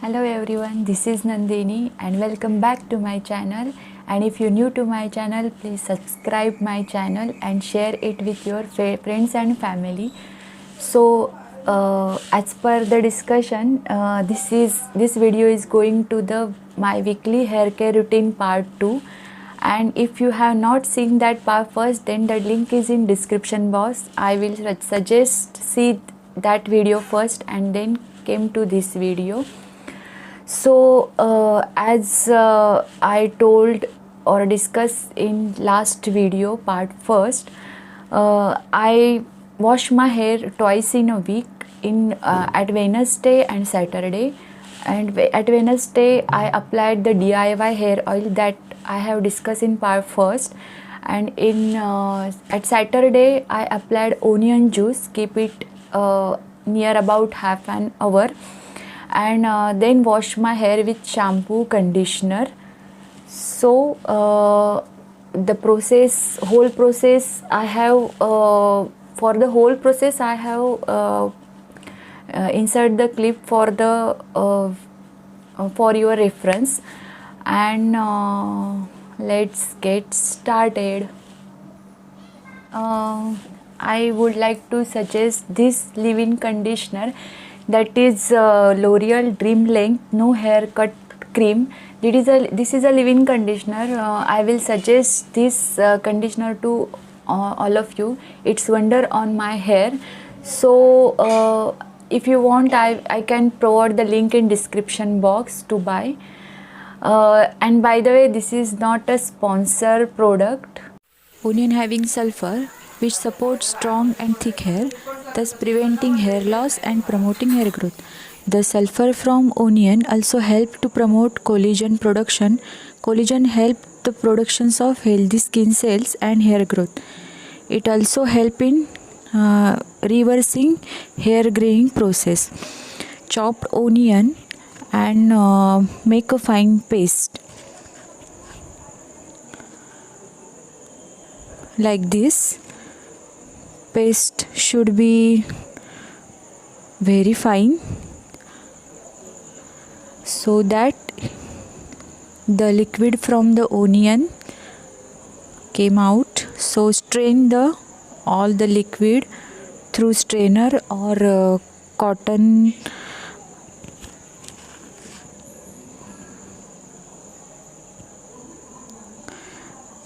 Hello everyone, this is Nandini and welcome back to my channel. And if you're new to my channel, please subscribe my channel and share it with your friends and family. So as per the discussion, this video is going to the my weekly hair care routine part 2. And if you have not seen that part first, then the link is in description box. I will suggest see that video first and then came to this video. So as I told or discussed in last video part first, I wash my hair twice in a week at Wednesday and Saturday. And at Wednesday I applied the DIY hair oil that I have discussed in part first, and at Saturday I applied onion juice, keep it near about half an hour, and then wash my hair with shampoo, conditioner. So whole process I have for the whole process I have insert the clip for your reference. And let's get started. I would like to suggest this leave-in conditioner, that is L'Oreal Dream Length No Haircut Cream. This is a leave-in conditioner. I will suggest this conditioner to all of you. It's wonder on my hair. So if you want, I can provide the link in description box to buy. And by the way, this is not a sponsor product. Onion having sulfur, which supports strong and thick hair, thus preventing hair loss and promoting hair growth. The sulfur from onion also help to promote collagen production. Collagen help the productions of healthy skin cells and hair growth. It also help in reversing hair graying process. Chopped onion and make a fine paste like this. Paste should be very fine so that the liquid from the onion came out. So strain all the liquid through strainer or cotton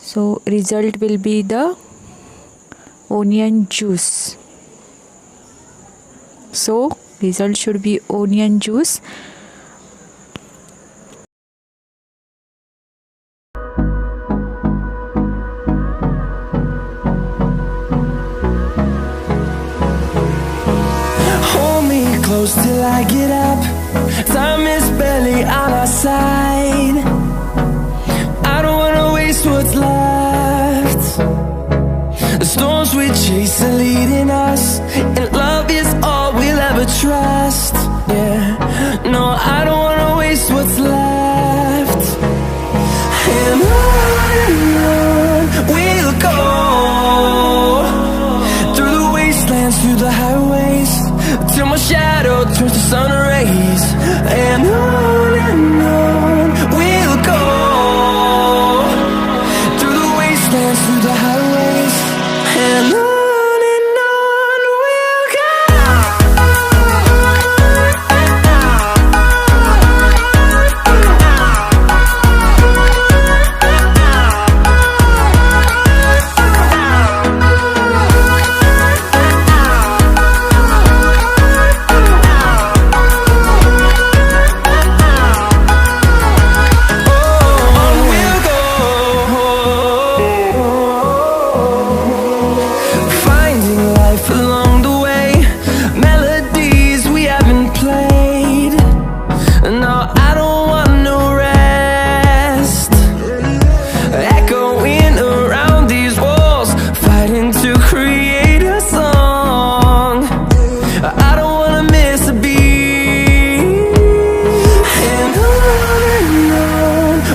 so result will be the onion juice. So result should be onion juice. Hold me close till I get up. Time is barely on our side. I don't wanna waste what's left. The storms we chase are leading us, and love is all we'll ever trust. Yeah, no, I don't wanna waste what's left. And on we'll go, through the wastelands, through the highways, till my shadow turns to sun rays. And on we'll go, through the wastelands, through the highways, and on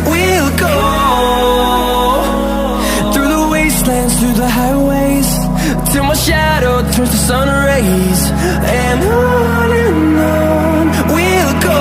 we'll go. Through the highways, till my shadow turns to sun rays. And on we'll go.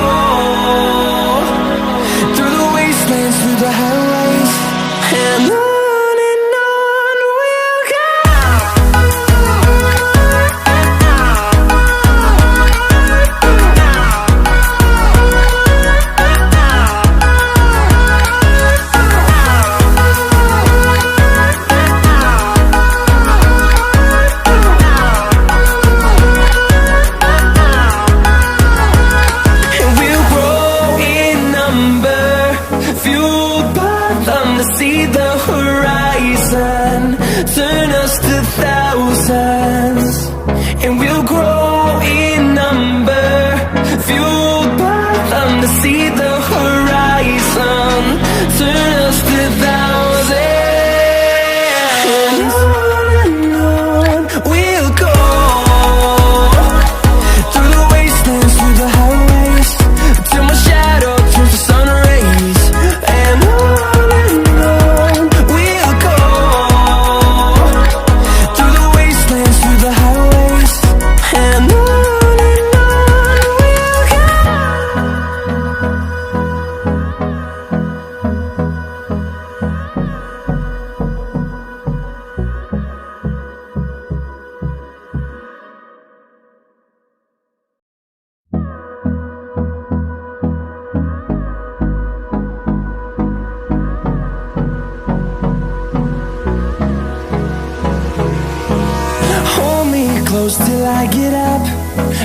close till I get up.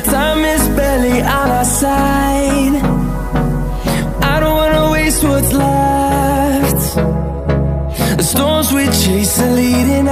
Time is barely on our side. I don't wanna waste what's left. The storms we chase are leading